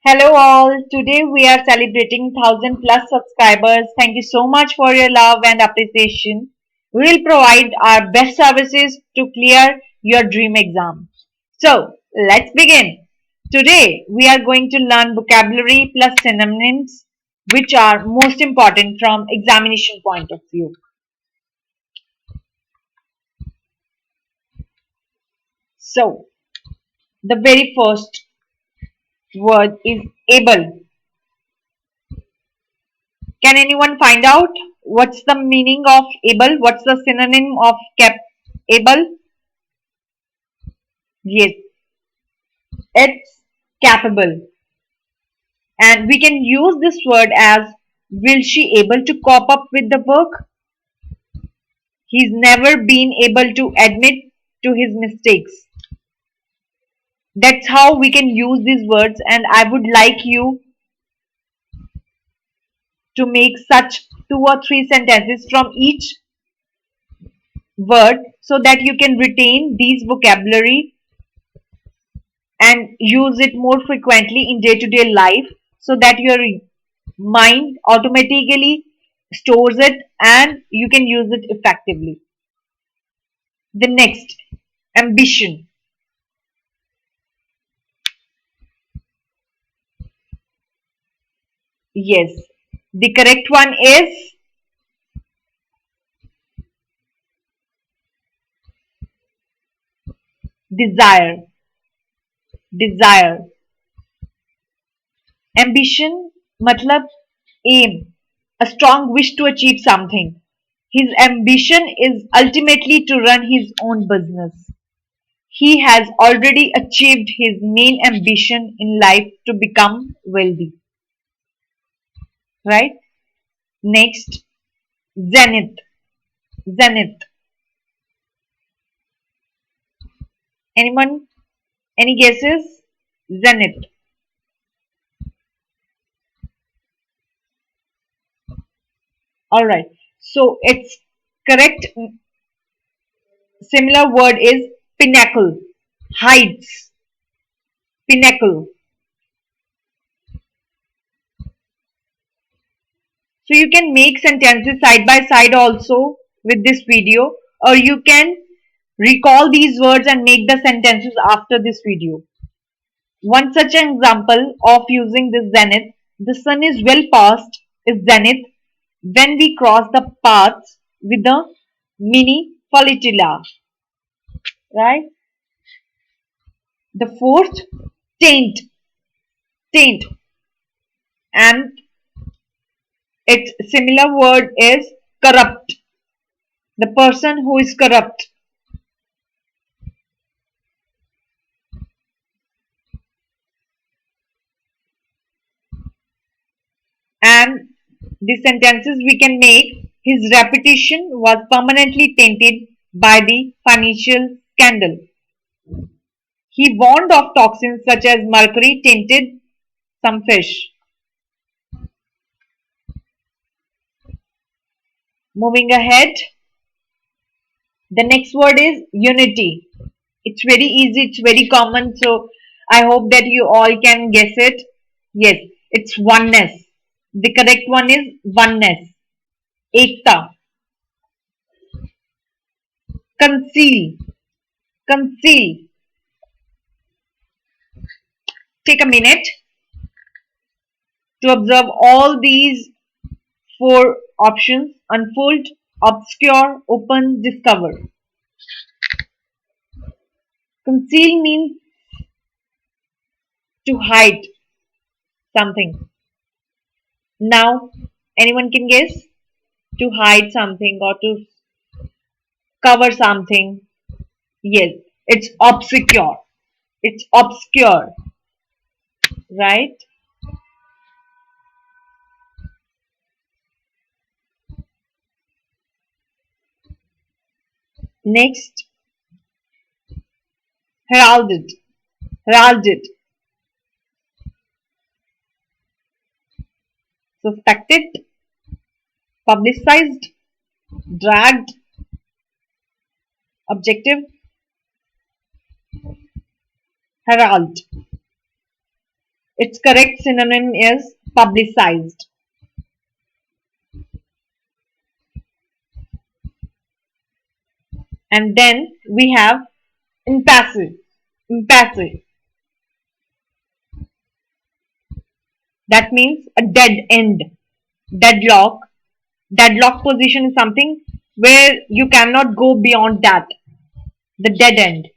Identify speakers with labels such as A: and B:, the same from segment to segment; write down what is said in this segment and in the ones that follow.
A: Hello all. Today we are celebrating 1000 plus subscribers. Thank you so much for your love and appreciation. We will provide our best services to clear your dream exam. So, let's begin. Today we are going to learn vocabulary plus synonyms which are most important from examination point of view. So, the very first word is able. Can anyone find out what's the meaning of able? What's the synonym of able? Yes, it's capable. And we can use this word as will she able to cope up with the work? He's never been able to admit to his mistakes. That's how we can use these words, and I would like you to make such two or three sentences from each word so that you can retain these vocabulary and use it more frequently in day to day life so that your mind automatically stores it and you can use it effectively. The next, ambition. Yes, the correct one is desire. Desire. Ambition matlab aim, a strong wish to achieve something. His ambition is ultimately to run his own business. He has already achieved his main ambition in life to become wealthy, right? Next, zenith. Zenith. Anyone? Any guesses? Zenith. All right. So its correct similar word is pinnacle, heights, pinnacle. So you can make sentences side by side also with this video, or you can recall these words and make the sentences after this video. One such example of using this zenith, the sun is well past is zenith when we cross the paths with the mini flotilla, right? The fourth, taint, taint, and its similar word is corrupt, the person who is corrupt. And the sentences we can make, his reputation was permanently tainted by the financial scandal. He warned of toxins such as mercury tainted some fish. Moving ahead, the next word is unity. It's very easy, it's very common, so I hope that you all can guess it. Yes, it's oneness. The correct one is oneness. Ekta. Conceal. Conceal. Take a minute to observe all these four options: unfold, obscure, open, discover. Conceal means to hide something. Now, anyone can guess? To hide something or to cover something. Yes, it's obscure. It's obscure, right? Next, heralded. Heralded. Suspected, publicized, dragged, objective, herald. Its correct synonym is publicized. And then we have impassive. Impassive. That means a dead end. Deadlock. Deadlock position is something where you cannot go beyond that. The dead end.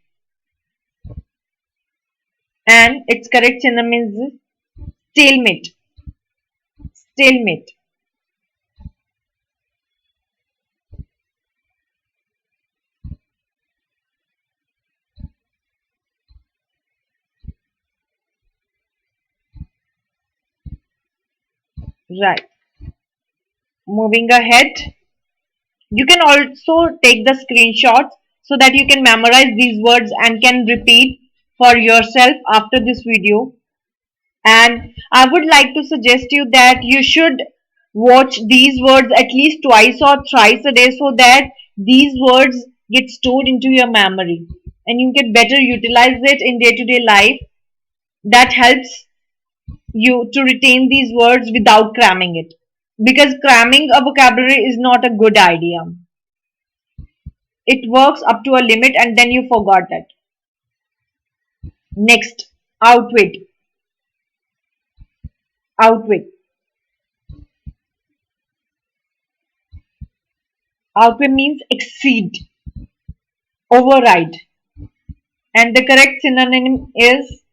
A: And its correct synonym is stalemate. Stalemate. Right. Moving ahead, you can also take the screenshots so that you can memorize these words and can repeat for yourself after this video. And I would like to suggest you that you should watch these words at least twice or thrice a day so that these words get stored into your memory and you can better utilize it in day-to-day life. That helps you to retain these words without cramming it. Because cramming a vocabulary is not a good idea. It works up to a limit and then you forgot it. Next, outwit. Outwit. Outwit means exceed, override. And the correct synonym is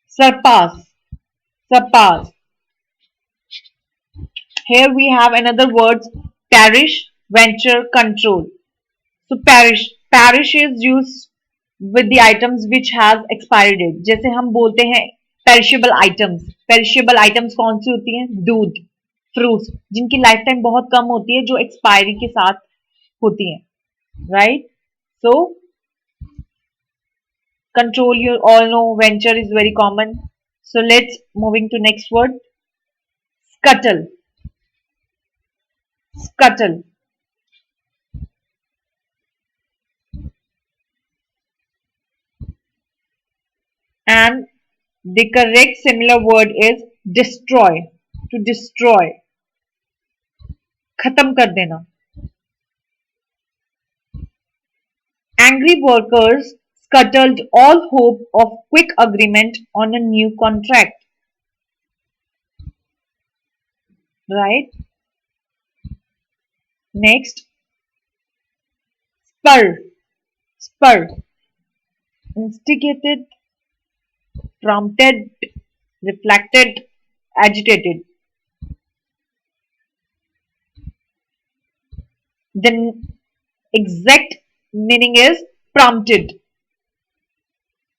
A: surpass. Surpass. Here we have another words perish, venture, control. So perish is used with the items which has expiry date. जैसे हम बोलते हैं perishable items. Perishable items कौन सी होती हैं? दूध, fruits, जिनकी life time बहुत कम होती है, जो एक्सपायरी के साथ होती हैं, right? So control, you all know, venture is very common. So let's moving to next word, scuttle. Scuttle. And the correct similar word is destroy. To destroy. खत्म कर देना. Angry workers scuttled all hope of quick agreement on a new contract. Right? Next, spur. Spur. Instigated, prompted, reflected, agitated. The exact meaning is prompted.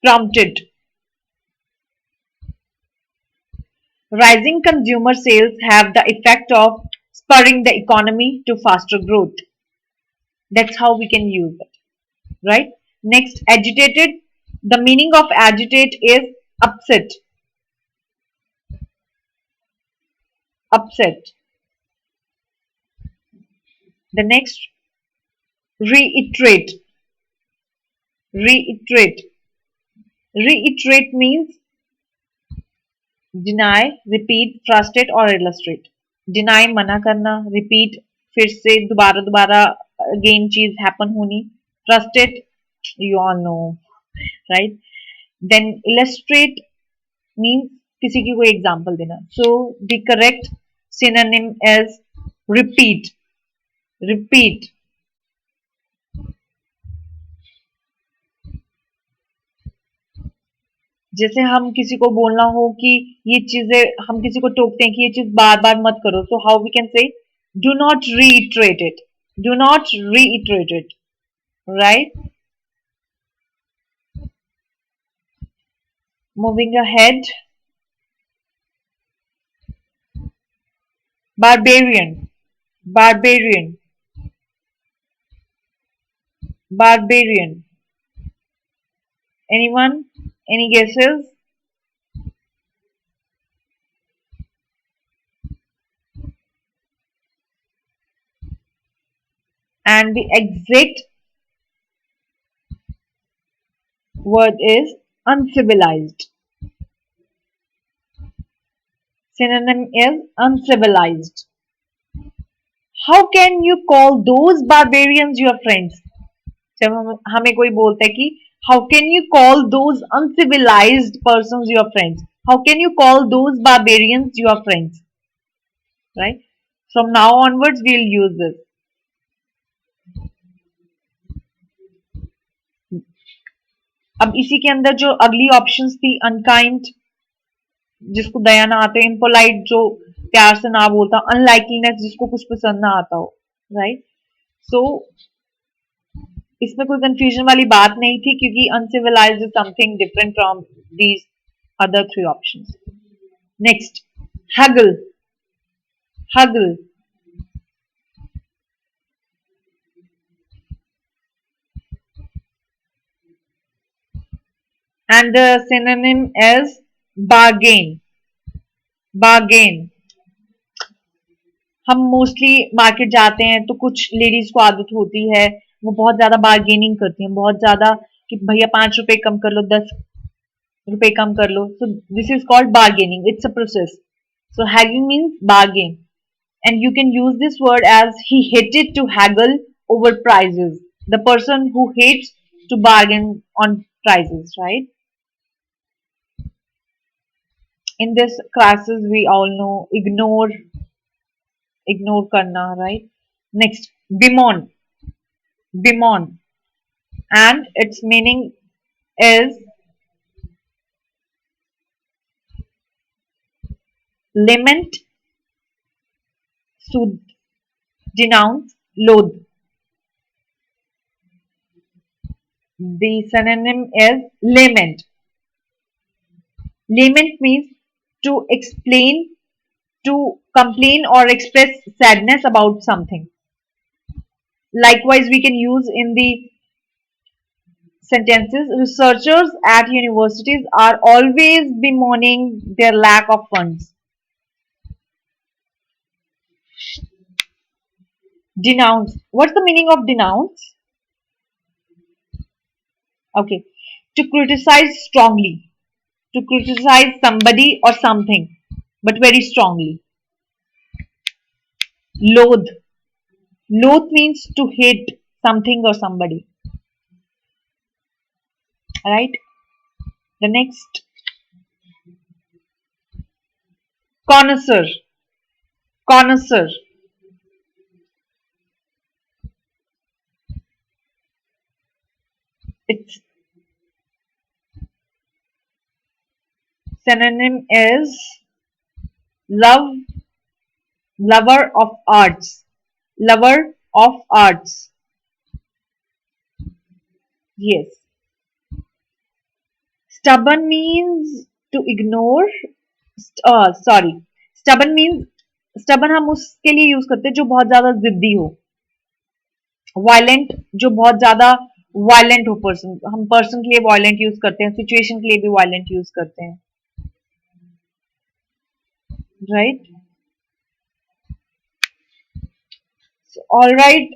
A: Prompted. Rising consumer sales have the effect of spurring the economy to faster growth. That's how we can use it. Right? Next, agitated. The meaning of agitate is upset. Upset. The next, reiterate. Reiterate. Reiterate means deny, repeat, frustrate और illustrate. Deny मना करना, repeat फिर से दोबारा दोबारा again चीज happen होनी, frustrate you all know, right? Then illustrate means किसी की कोई example देना. So the correct synonym is repeat. Repeat. जैसे हम किसी को बोलना हो कि ये चीजें हम किसी को टोकते हैं कि ये चीज बार बार मत करो, so how we can say do not reiterate it. Do not reiterate it. Right? Moving ahead, barbarian. Barbarian. Barbarian. Anyone? Any guesses? And the exact word is uncivilized. Synonym is uncivilized. How can you call those barbarians your friends? जब हमें कोई बोलता है कि how can you call those uncivilized persons your friends? How can you call those barbarians your friends? Right? From now onwards, we'll use this. अब इसी के अंदर जो अगली ऑप्शंस थी अनकाइंड, जिसको दया ना आते, इम्पोलाइट जो प्यार से ना बोलता, अनलाइकलीनेस जिसको कुछ पसंद ना आता हो, राइट? सो इसमें कोई कंफ्यूजन वाली बात नहीं थी क्योंकि uncivilised is something different from these other three options. Next, हगल. हगल. And the synonym is bargain. Bargain. हम मोस्टली मार्केट जाते हैं तो कुछ लेडीज को आदत होती है, वो बहुत ज्यादा बार्गेनिंग करती हैं, बहुत ज्यादा कि भैया 5 रुपए कम कर लो, 10 रुपए कम कर लो. So this is called bargaining. It's a process. So haggling means bargain, and you can use this word as he hated to haggle over prices. The person who hates to bargain on prices, right? In this classes we all know ignore karna, right? Next, bemoan. Bemoan, and its meaning is lament, soothe, denounce, loathe. The synonym is lament. Lament means to explain, to complain or express sadness about something. Likewise, we can use in the sentences, researchers at universities are always bemoaning their lack of funds. Denounce. What's the meaning of denounce? Okay. To criticize strongly. To criticize somebody or something, but very strongly. Loathe. Loathe means to hate something or somebody. Alright. The next. Connoisseur. Connoisseur. Its synonym is love, lover of arts. Lover of arts. Yes. Stubborn means to ignore. Sorry. Stubborn means stubborn हम उसके लिए use करते हैं जो बहुत ज्यादा जिद्दी हो. वायलेंट, जो बहुत ज्यादा वायलेंट हो पर्सन, हम पर्सन के लिए वायलेंट यूज करते हैं, सिचुएशन के लिए भी वायलेंट यूज करते हैं, right? All right,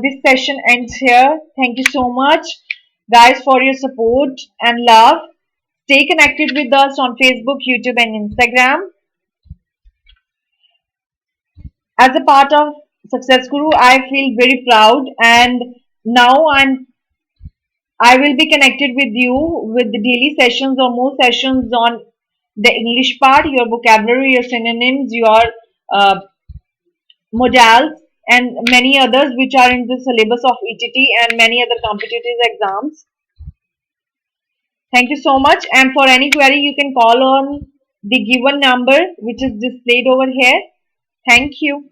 A: this session ends here. Thank you so much, guys, for your support and love. Stay connected with us on Facebook, YouTube, and Instagram. As a part of Success Guru, I feel very proud, and now I will be connected with you with the daily sessions or more sessions on the English part, your vocabulary, your synonyms, your uh, modals, and many others which are in the syllabus of ETT and many other competitive exams. Thank you so much. And for any query, you can call on the given number which is displayed over here. Thank you.